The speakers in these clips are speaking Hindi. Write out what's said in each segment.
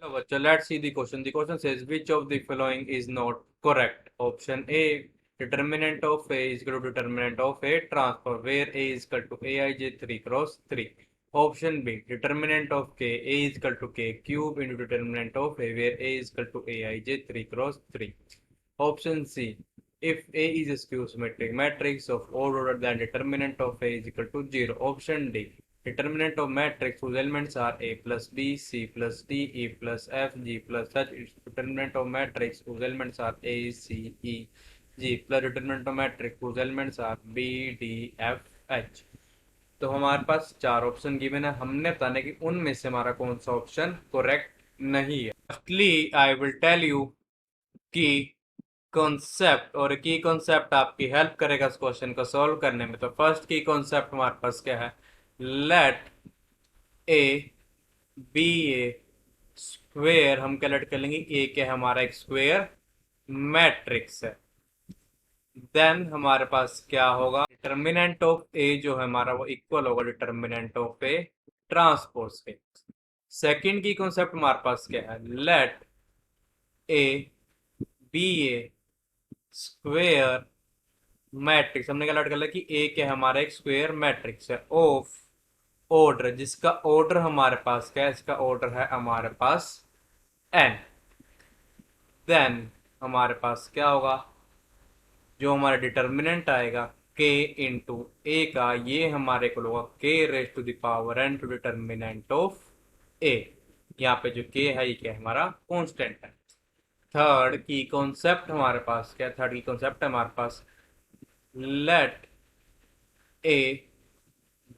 Hello, bachcho. Let's see the question. The question says, which of the following is not correct? Option A, determinant of A is equal to determinant of A transfer, where A is equal to Aij 3 cross 3. Option B, determinant of K, A is equal to K cube into determinant of A, where A is equal to Aij 3 cross 3. Option C, if A is a skew symmetric matrix of odd order, then determinant of A is equal to 0. Option D, determinant of matrix whose elements are A plus B, C plus D, E plus F, G plus H is determinant of matrix whose elements are A, C, E, G plus determinant of matrix whose elements are B, D, F, H. तो हमारे पास चार ऑप्शन गिवन है, हमने बताना है कि उनमें से हमारा कौन सा ऑप्शन करेक्ट नहीं है। Firstly I will tell you कि कॉन्सेप्ट और की कॉन्सेप्ट आपकी हेल्प करेगा इस क्वेश्चन को सॉल्व करने में। तो फर्स्ट की कॉन्सेप्ट हमारे पास क्या है, let A be a square, हम कैलकुलेट कर लेंगे ए क्या है, हमारा एक स्क्वेयर मैट्रिक्स है। देन हमारे पास क्या होगा, डिटर्मिनेंट ऑफ ए जो है हमारा वो इक्वल होगा डिटर्मिनेंट ऑफ ए ट्रांसपोज के। सेकंड की कॉन्सेप्ट हमारे पास क्या है, let A be a square matrix, हमने क्या कर लिया कि ए क्या है, हमारा एक स्क्वेयर मैट्रिक्स है ऑफ ऑर्डर, जिसका ऑर्डर हमारे पास क्या है, इसका ऑर्डर है हमारे पास एन। देन हमारे पास क्या होगा, जो हमारा डिटर्मिनेंट आएगा k इंटू ए का, ये हमारे को होगा k raise to the power n to determinant of A. यहाँ पे जो k है ये क्या है, हमारा कांस्टेंट है। थर्ड की कॉन्सेप्ट हमारे पास क्या, थर्ड की कॉन्सेप्ट है हमारे पास, let A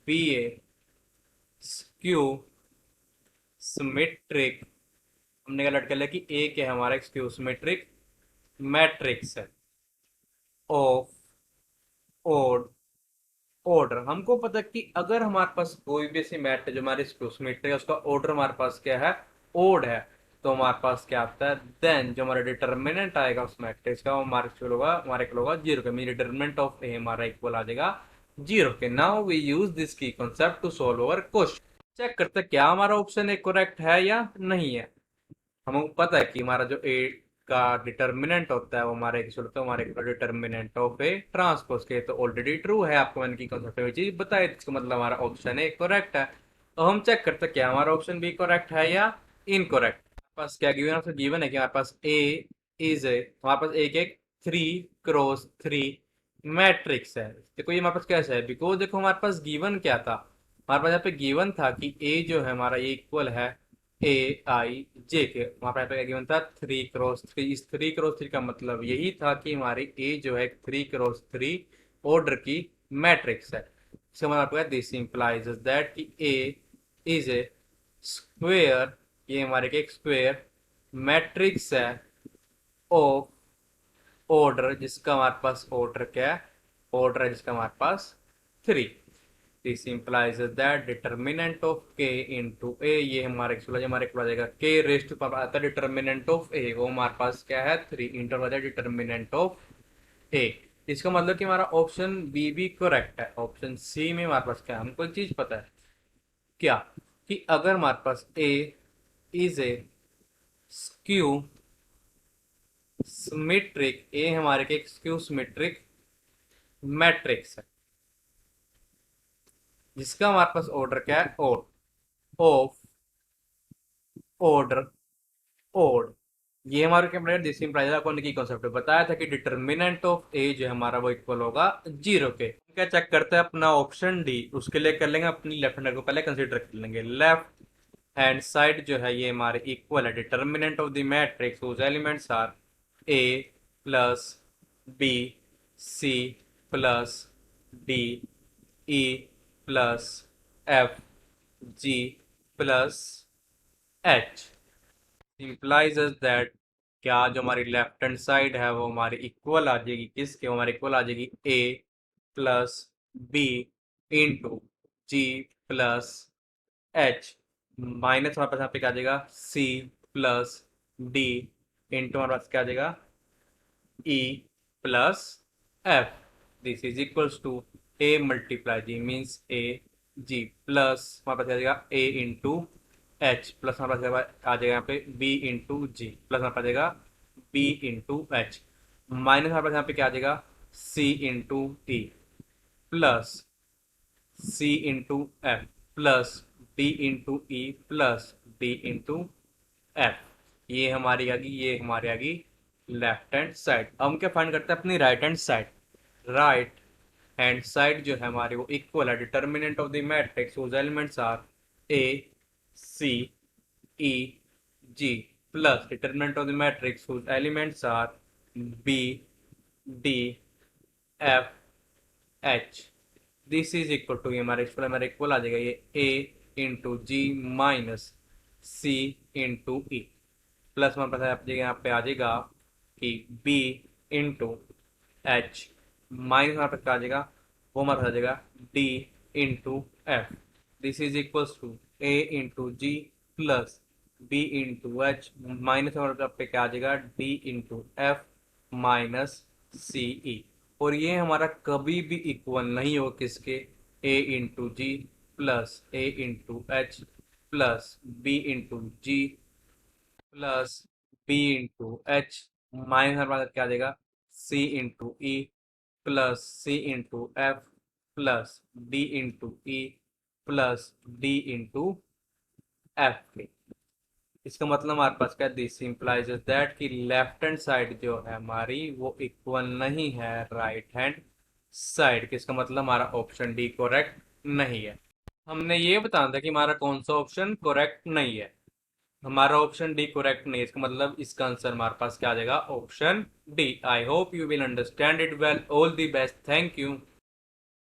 be a skew symmetric, हमने क्या लेट कर लिया कि ए क्या है, हमारा एक स्क्यू सिमेट्रिक मैट्रिक्स है ऑफ ओड ऑर्डर। हमको पता है कि अगर हमारे पास कोई भी ऐसी मैट जो हमारी स्क्यूसमेट्री है उसका ऑर्डर हमारे पास क्या है, ओड है, तो हमारे पास क्या आता है, देन जो हमारा डिटर्मिनेंट आएगा उस मैट्रिक्स का वो हमारे होगा, हमारे को होगा जीरो के, मीन डिटर्मिनेंट ऑफ ए हमारा इक्वल आ जाएगा जीरो के। Now we use this key concept to solve our question. Check करते हैं क्या हमारा ऑप्शन ए करेक्ट है या नहीं है। हमको पता है कि हमारा जो ए का डिटर्मिनेंट होता है वो हमारे हमारे डिटर्मिनेंट ऑफ ए ट्रांसपोज के, तो ऑलरेडी ट्रू है, आपको मैंने की कॉन्सेप्ट में चीज बताई, इसका मतलब हमारा ऑप्शन ए करेक्ट है। तो हम चेक करते हैं क्या हमारा ऑप्शन बी करेक्ट है या इनकरेक्ट। हमारे पास क्या गिवन है, गिवन है कि हमारे पास ए इज ए, हमारे पास एक 3 क्रॉस 3 मैट्रिक्स है। देखो ये हमारे पास कैसे है, बिकॉज देखो हमारे पास गिवन क्या था, हमारे पास यहाँ पे गिवन था कि ए जो है हमारा ये इक्वल है ए आई जे के। वहां पर क्या गिवन था, 3 क्रॉस 3। इस 3 क्रॉस 3 का मतलब यही था कि हमारी ए जो है 3 क्रॉस 3 ऑर्डर की मैट्रिक्स है। इसका मतलब आपको दिस इंप्लाइज दैट कि ए इज ए स्क्वेयर, ये हमारे एक स्क्वेयर मैट्रिक्स है ऑफ ऑर्डर, जिसका हमारे पास ऑर्डर क्या है, ऑर्डर है जिसका हमारे पास 3। This implies that determinant of k into A, ये हमारे हमारे आ जाएगा k रेस्ट टू पावर आता है डिटर्मिनेंट ऑफ a, वो हमारे पास क्या है 3 इंटू आ जाएगा डिटर्मिनेंट ऑफ a। इसका मतलब कि हमारा ऑप्शन बी भी करेक्ट है। ऑप्शन सी में हमारे पास क्या है, हमको एक चीज पता है क्या, कि अगर हमारे पास a is a skew symmetric, A हमारे के एक स्क्यू सिमेट्रिक मैट्रिक्स है, जिसका हमारे पास ऑर्डर क्या है, ओड ऑफ ऑर्डर ओड, ये हमारे क्या दिस इंप्लाइज कौन की कॉन्सेप्ट बताया था कि डिटर्मिनेंट ऑफ ए जो है हमारा वो इक्वल होगा जीरो के। क्या चेक करते हैं अपना ऑप्शन डी, उसके लिए कर लेंगे अपनी लेफ्ट हैंड को पहले कंसीडर कर लेंगे। लेफ्ट हैंड साइड जो है ये हमारे इक्वल है determinant of the matrix whose elements are A plus B C plus D E plus F G plus H. Implies that क्या जो हमारी लेफ्ट हैंड साइड है वो हमारी इक्वल आ जाएगी किसके, वो हमारी इक्वल आ जाएगी ए plus B into G plus H, minus हमारे पास यहाँ पे क्या आ जाएगा सी प्लस डी इंटू हमारे पास क्या आ जाएगा E plus F. This is equals to A multiply G means A G plus हमारे पास क्या आ जाएगा ए इंटू एच प्लस हमारे पास आ जाएगा यहाँ पे बी इंटू जी प्लस हमारे पास आ जाएगा बी इंटू एच माइनस हमारे पास यहाँ पे क्या आ जाएगा C into E plus C into F plus D into E plus D into F. ये हमारी आ गई, ये हमारी आ गई लेफ्ट हैंड साइड। अब हम क्या फाइंड करते हैं अपनी right hand side. Right hand side जो है हमारी वो इक्वल है determinant of the matrix whose elements are A C E G plus determinant of the matrix whose elements are B D F H. This is equal to, ये हमारा इक्वल आ जाएगा ये A into G minus C into E plus हमारे पास आप यहाँ पे आ जाएगा कि बी इंटू एच माइनस हमारे पास क्या आ जाएगा, वो हमारे पास आ जाएगा D into F. This is equals to A into G plus B into H minus हमारे पास पे क्या आ जाएगा D into F minus C E. और ये हमारा कभी भी इक्वल नहीं हो किसके, A into G plus A into H plus B into G plus B into H minus हमारे पास क्या आ जाएगा C into E plus C into F plus D into E plus D into F के। इसका मतलब हमारे पास क्या, दिस इंप्लाइज दैट कि लेफ्ट हैंड साइड जो है हमारी वो इक्वल नहीं है राइट हैंड साइड के। इसका मतलब हमारा ऑप्शन डी करेक्ट नहीं है। हमने ये बताना था कि हमारा कौन सा ऑप्शन करेक्ट नहीं है। हमारा ऑप्शन डी करेक्ट नहीं है, इसका मतलब इसका आंसर हमारे पास क्या आ जाएगा option D. I hope you will understand it well. All the best, thank you.